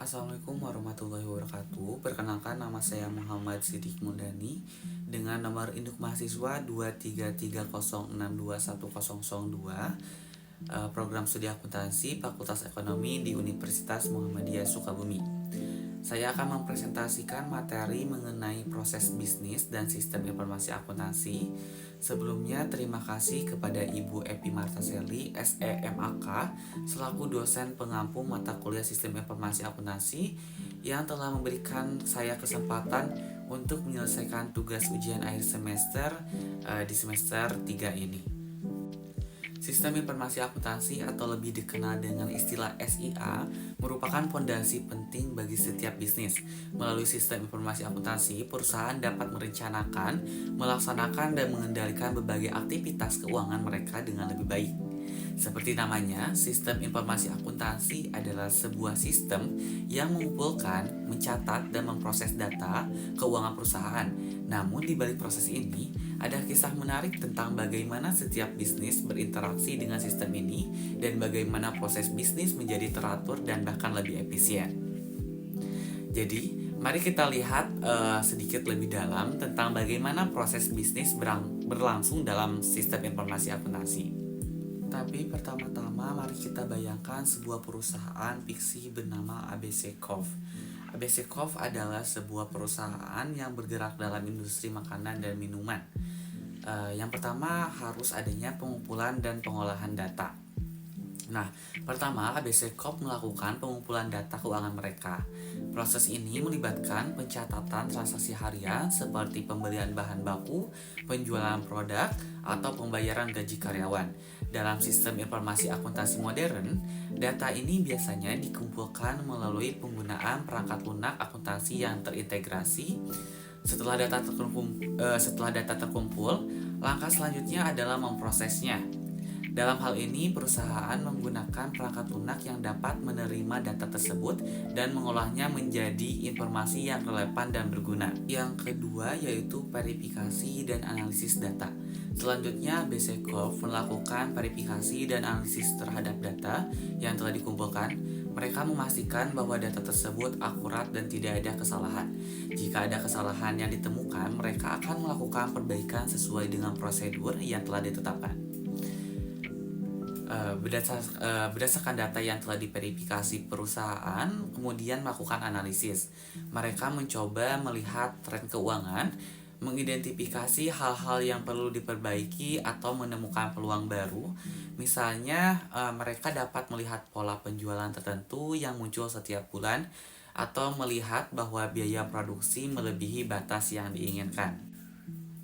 Assalamualaikum warahmatullahi wabarakatuh. Perkenalkan, nama saya Muhammad Sidik Mundani dengan nomor induk mahasiswa 23306210002, program studi akuntansi Fakultas Ekonomi di Universitas Muhammadiyah Sukabumi. Saya akan mempresentasikan materi mengenai proses bisnis dan sistem informasi akuntansi. Sebelumnya, terima kasih kepada Ibu Epi Martaseli, SEMAK, selaku dosen pengampu mata kuliah Sistem Informasi Akuntansi yang telah memberikan saya kesempatan untuk menyelesaikan tugas ujian akhir semester di semester 3 ini. Sistem informasi akuntansi atau lebih dikenal dengan istilah SIA merupakan fondasi penting bagi setiap bisnis. Melalui sistem informasi akuntansi, perusahaan dapat merencanakan, melaksanakan, dan mengendalikan berbagai aktivitas keuangan mereka dengan lebih baik. Seperti namanya, sistem informasi akuntansi adalah sebuah sistem yang mengumpulkan, mencatat, dan memproses data keuangan perusahaan. Namun di balik proses ini, ada kisah menarik tentang bagaimana setiap bisnis berinteraksi dengan sistem ini dan bagaimana proses bisnis menjadi teratur dan bahkan lebih efisien. Jadi, mari kita lihat sedikit lebih dalam tentang bagaimana proses bisnis berlangsung dalam sistem informasi akuntansi. Tapi pertama-tama mari kita bayangkan sebuah perusahaan fiksi bernama ABC Corp. ABC Corp adalah sebuah perusahaan yang bergerak dalam industri makanan dan minuman. Yang pertama harus adanya pengumpulan dan pengolahan data. Nah, pertama ABC Corp melakukan pengumpulan data keuangan mereka. Proses ini melibatkan pencatatan transaksi harian seperti pembelian bahan baku, penjualan produk, atau pembayaran gaji karyawan. Dalam sistem informasi akuntansi modern, data ini biasanya dikumpulkan melalui penggunaan perangkat lunak akuntansi yang terintegrasi. Setelah data terkumpul, langkah selanjutnya adalah memprosesnya. Dalam hal ini, perusahaan menggunakan perangkat lunak yang dapat menerima data tersebut dan mengolahnya menjadi informasi yang relevan dan berguna. Yang kedua yaitu verifikasi dan analisis data. Selanjutnya, ABC Corp melakukan verifikasi dan analisis terhadap data yang telah dikumpulkan. Mereka memastikan bahwa data tersebut akurat dan tidak ada kesalahan. Jika ada kesalahan yang ditemukan, mereka akan melakukan perbaikan sesuai dengan prosedur yang telah ditetapkan. Berdasarkan data yang telah diverifikasi perusahaan, kemudian melakukan analisis. Mereka mencoba melihat tren keuangan, mengidentifikasi hal-hal yang perlu diperbaiki atau menemukan peluang baru. Misalnya, mereka dapat melihat pola penjualan tertentu yang muncul setiap bulan atau melihat bahwa biaya produksi melebihi batas yang diinginkan.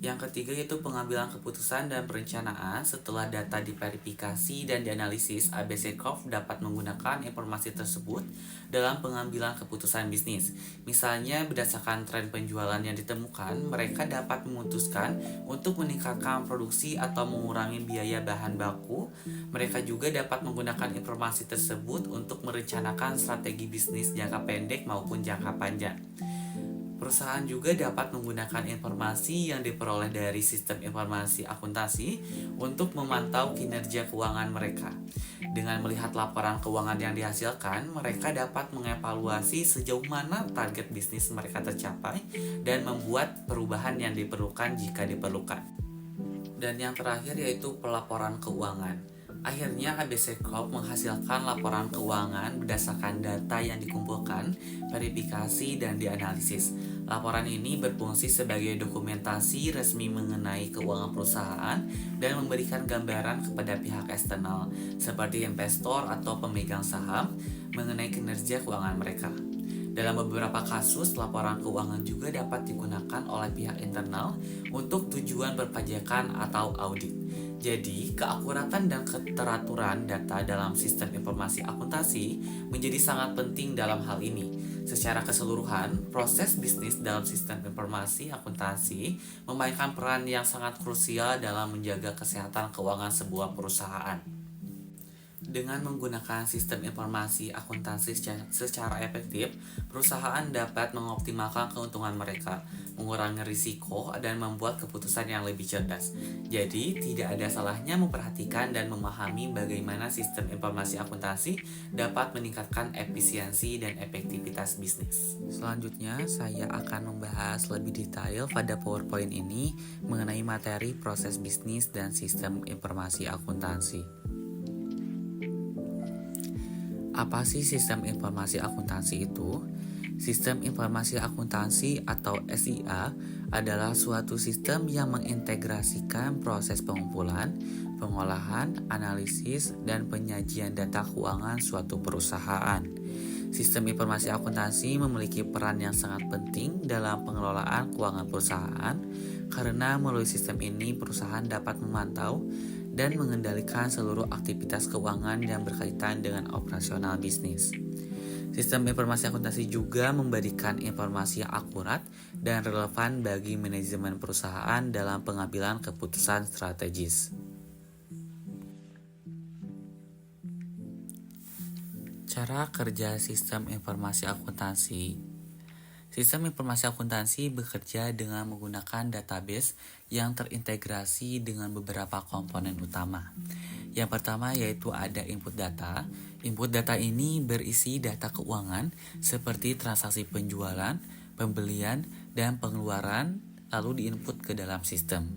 Yang ketiga yaitu pengambilan keputusan dan perencanaan. Setelah data diverifikasi dan dianalisis, ABC Corp dapat menggunakan informasi tersebut dalam pengambilan keputusan bisnis. Misalnya, berdasarkan tren penjualan yang ditemukan, mereka dapat memutuskan untuk meningkatkan produksi atau mengurangi biaya bahan baku. Mereka juga dapat menggunakan informasi tersebut untuk merencanakan strategi bisnis jangka pendek maupun jangka panjang. Perusahaan juga dapat menggunakan informasi yang diperoleh dari sistem informasi akuntansi untuk memantau kinerja keuangan mereka. Dengan melihat laporan keuangan yang dihasilkan, mereka dapat mengevaluasi sejauh mana target bisnis mereka tercapai dan membuat perubahan yang diperlukan jika diperlukan. Dan yang terakhir yaitu pelaporan keuangan. Akhirnya ABC Corp menghasilkan laporan keuangan berdasarkan data yang dikumpulkan, verifikasi, dan dianalisis. Laporan ini berfungsi sebagai dokumentasi resmi mengenai keuangan perusahaan dan memberikan gambaran kepada pihak eksternal seperti investor atau pemegang saham mengenai kinerja keuangan mereka. Dalam beberapa kasus, laporan keuangan juga dapat digunakan oleh pihak internal untuk tujuan perpajakan atau audit. Jadi, keakuratan dan keteraturan data dalam sistem informasi akuntansi menjadi sangat penting dalam hal ini. Secara keseluruhan, proses bisnis dalam sistem informasi akuntansi memainkan peran yang sangat krusial dalam menjaga kesehatan keuangan sebuah perusahaan. Dengan menggunakan sistem informasi akuntansi secara efektif, perusahaan dapat mengoptimalkan keuntungan mereka. mengurangi risiko, dan membuat keputusan yang lebih cerdas. Jadi, tidak ada salahnya memperhatikan dan memahami bagaimana sistem informasi akuntansi dapat meningkatkan efisiensi dan efektivitas bisnis. Selanjutnya, saya akan membahas lebih detail pada PowerPoint ini mengenai materi proses bisnis dan sistem informasi akuntansi. Apa sih sistem informasi akuntansi itu? Sistem informasi akuntansi atau SIA adalah suatu sistem yang mengintegrasikan proses pengumpulan, pengolahan, analisis, dan penyajian data keuangan suatu perusahaan. Sistem informasi akuntansi memiliki peran yang sangat penting dalam pengelolaan keuangan perusahaan karena melalui sistem ini perusahaan dapat memantau dan mengendalikan seluruh aktivitas keuangan yang berkaitan dengan operasional bisnis. Sistem informasi akuntansi juga memberikan informasi yang akurat dan relevan bagi manajemen perusahaan dalam pengambilan keputusan strategis. Cara kerja sistem informasi akuntansi. Sistem informasi akuntansi bekerja dengan menggunakan database yang terintegrasi dengan beberapa komponen utama. Yang pertama yaitu ada input data. Input data ini berisi data keuangan seperti transaksi penjualan, pembelian, dan pengeluaran lalu diinput ke dalam sistem.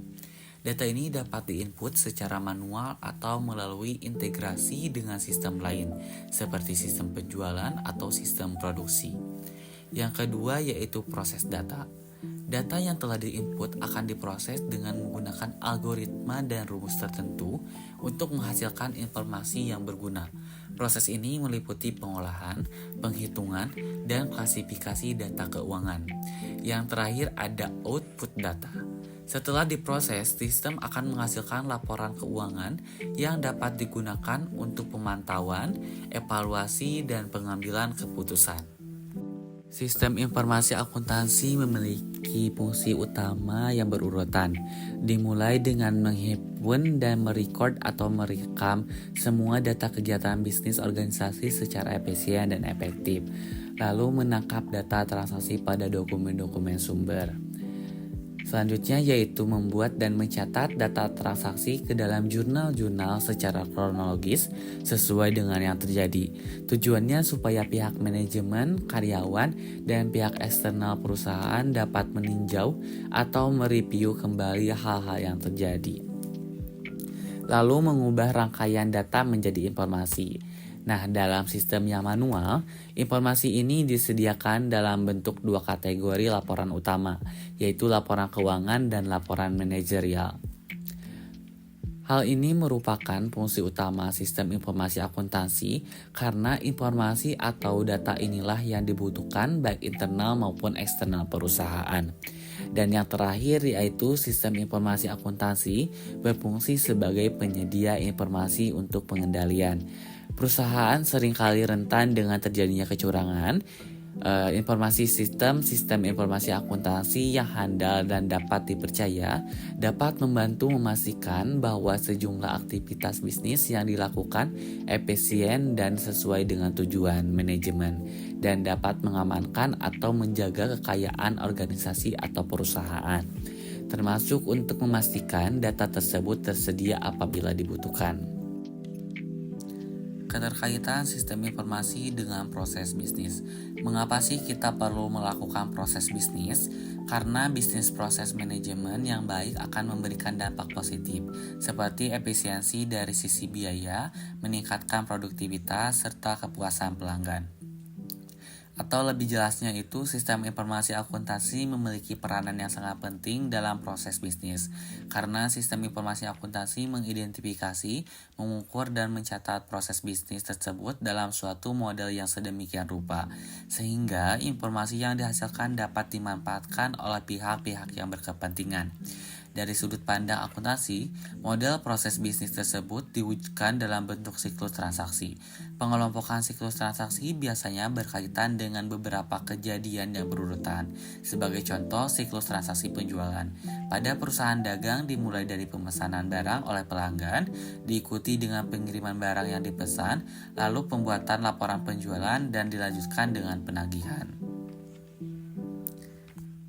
Data ini dapat diinput secara manual atau melalui integrasi dengan sistem lain seperti sistem penjualan atau sistem produksi. Yang kedua yaitu proses data. Data yang telah diinput akan diproses dengan menggunakan algoritma dan rumus tertentu untuk menghasilkan informasi yang berguna. Proses ini meliputi pengolahan, penghitungan, dan klasifikasi data keuangan. Yang terakhir ada output data. Setelah diproses, sistem akan menghasilkan laporan keuangan yang dapat digunakan untuk pemantauan, evaluasi, dan pengambilan keputusan. Sistem informasi akuntansi memiliki fungsi utama yang berurutan, dimulai dengan menghimpun dan merekod atau merekam semua data kegiatan bisnis organisasi secara efisien dan efektif, lalu menangkap data transaksi pada dokumen-dokumen sumber. Selanjutnya yaitu membuat dan mencatat data transaksi ke dalam jurnal-jurnal secara kronologis sesuai dengan yang terjadi. Tujuannya supaya pihak manajemen, karyawan, dan pihak eksternal perusahaan dapat meninjau atau mereview kembali hal-hal yang terjadi. Lalu mengubah rangkaian data menjadi informasi. Nah, dalam sistem yang manual, informasi ini disediakan dalam bentuk dua kategori laporan utama, yaitu laporan keuangan dan laporan manajerial. Hal ini merupakan fungsi utama sistem informasi akuntansi karena informasi atau data inilah yang dibutuhkan baik internal maupun eksternal perusahaan. Dan yang terakhir yaitu sistem informasi akuntansi berfungsi sebagai penyedia informasi untuk pengendalian. Perusahaan seringkali rentan dengan terjadinya kecurangan. Sistem informasi akuntansi yang handal dan dapat dipercaya dapat membantu memastikan bahwa sejumlah aktivitas bisnis yang dilakukan efisien dan sesuai dengan tujuan manajemen dan dapat mengamankan atau menjaga kekayaan organisasi atau perusahaan, termasuk untuk memastikan data tersebut tersedia apabila dibutuhkan. Keterkaitan sistem informasi dengan proses bisnis. Mengapa sih kita perlu melakukan proses bisnis? Karena bisnis proses manajemen yang baik akan memberikan dampak positif, seperti efisiensi dari sisi biaya, meningkatkan produktivitas, serta kepuasan pelanggan. Atau lebih jelasnya itu, sistem informasi akuntansi memiliki peranan yang sangat penting dalam proses bisnis. Karena sistem informasi akuntansi mengidentifikasi, mengukur, dan mencatat proses bisnis tersebut dalam suatu model yang sedemikian rupa, sehingga informasi yang dihasilkan dapat dimanfaatkan oleh pihak-pihak yang berkepentingan. Dari sudut pandang akuntansi, model proses bisnis tersebut diwujudkan dalam bentuk siklus transaksi. Pengelompokan siklus transaksi biasanya berkaitan dengan beberapa kejadian yang berurutan. Sebagai contoh, siklus transaksi penjualan. Pada perusahaan dagang dimulai dari pemesanan barang oleh pelanggan, diikuti dengan pengiriman barang yang dipesan, lalu pembuatan laporan penjualan, dan dilanjutkan dengan penagihan.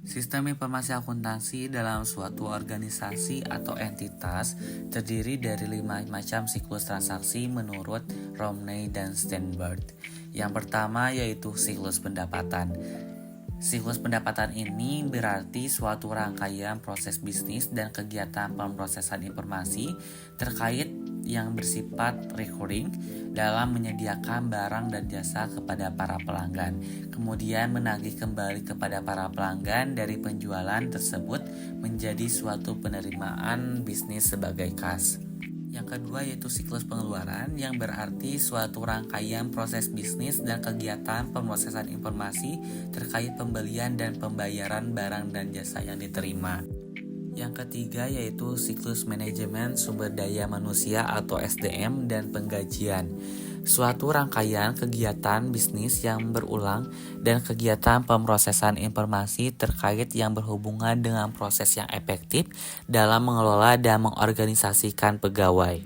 Sistem informasi akuntansi dalam suatu organisasi atau entitas terdiri dari 5 macam siklus transaksi menurut Romney dan Steinberg. Yang pertama yaitu siklus pendapatan. Siklus pendapatan ini berarti suatu rangkaian proses bisnis dan kegiatan pemrosesan informasi terkait yang bersifat recurring dalam menyediakan barang dan jasa kepada para pelanggan, kemudian menagih kembali kepada para pelanggan dari penjualan tersebut menjadi suatu penerimaan bisnis sebagai kas. Yang kedua yaitu siklus pengeluaran yang berarti suatu rangkaian proses bisnis dan kegiatan pemrosesan informasi terkait pembelian dan pembayaran barang dan jasa yang diterima. Yang ketiga yaitu siklus manajemen sumber daya manusia atau SDM dan penggajian. Suatu rangkaian kegiatan bisnis yang berulang dan kegiatan pemrosesan informasi terkait yang berhubungan dengan proses yang efektif dalam mengelola dan mengorganisasikan pegawai.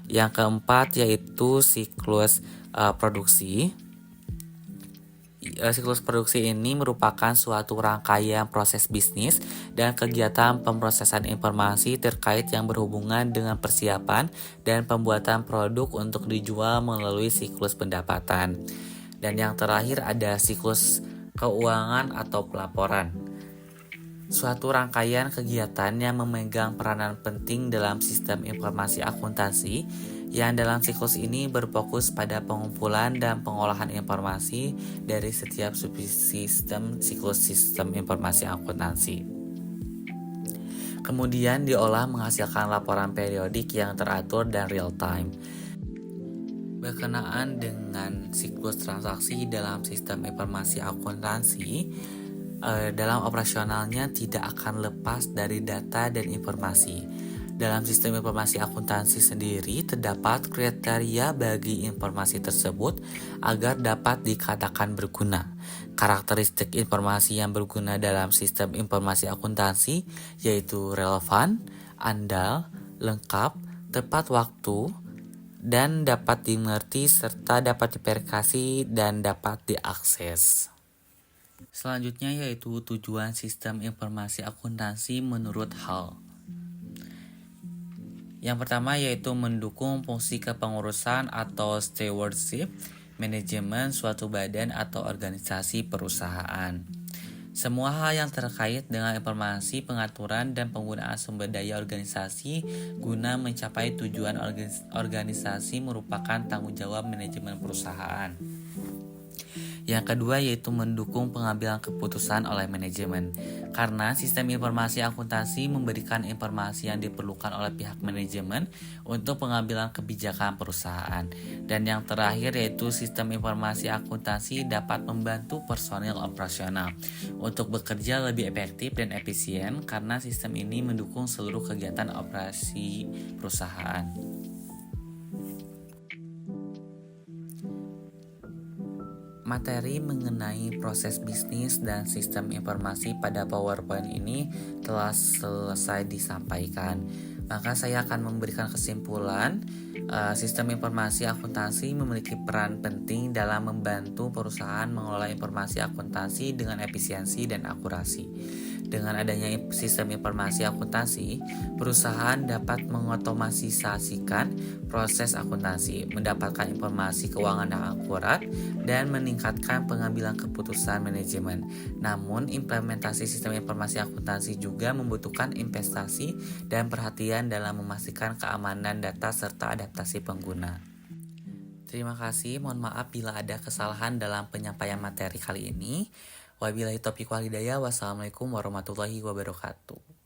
Yang keempat yaitu siklus produksi. Siklus produksi ini merupakan suatu rangkaian proses bisnis dan kegiatan pemrosesan informasi terkait yang berhubungan dengan persiapan dan pembuatan produk untuk dijual melalui siklus pendapatan. Dan yang terakhir ada siklus keuangan atau pelaporan. Suatu rangkaian kegiatan yang memegang peranan penting dalam sistem informasi akuntansi yang dalam siklus ini berfokus pada pengumpulan dan pengolahan informasi dari setiap subsistem siklus sistem informasi akuntansi. Kemudian diolah menghasilkan laporan periodik yang teratur dan real time. Berkenaan dengan siklus transaksi dalam sistem informasi akuntansi, dalam operasionalnya tidak akan lepas dari data dan informasi. Dalam sistem informasi akuntansi sendiri terdapat kriteria bagi informasi tersebut agar dapat dikatakan berguna. Karakteristik informasi yang berguna dalam sistem informasi akuntansi yaitu relevan, andal, lengkap, tepat waktu, dan dapat dimengerti serta dapat diverifikasi dan dapat diakses. Selanjutnya yaitu tujuan sistem informasi akuntansi menurut Hall. Yang pertama yaitu mendukung fungsi kepengurusan atau stewardship, manajemen suatu badan atau organisasi perusahaan. Semua hal yang terkait dengan informasi, pengaturan, dan penggunaan sumber daya organisasi guna mencapai tujuan organisasi merupakan tanggung jawab manajemen perusahaan. Yang kedua yaitu mendukung pengambilan keputusan oleh manajemen. Karena sistem informasi akuntansi memberikan informasi yang diperlukan oleh pihak manajemen untuk pengambilan kebijakan perusahaan. Dan yang terakhir yaitu sistem informasi akuntansi dapat membantu personil operasional untuk bekerja lebih efektif dan efisien karena sistem ini mendukung seluruh kegiatan operasi perusahaan. Materi mengenai proses bisnis dan sistem informasi pada PowerPoint ini telah selesai disampaikan. Maka saya akan memberikan kesimpulan. Sistem informasi akuntansi memiliki peran penting dalam membantu perusahaan mengelola informasi akuntansi dengan efisiensi dan akurasi. Dengan adanya sistem informasi akuntansi, perusahaan dapat mengotomatisasikan proses akuntansi, mendapatkan informasi keuangan yang akurat, dan meningkatkan pengambilan keputusan manajemen. Namun, implementasi sistem informasi akuntansi juga membutuhkan investasi dan perhatian dalam memastikan keamanan data serta adaptasi pengguna. Terima kasih, mohon maaf bila ada kesalahan dalam penyampaian materi kali ini. Wabillahi taufiq wal hidayah. Wassalamualaikum warahmatullahi wabarakatuh.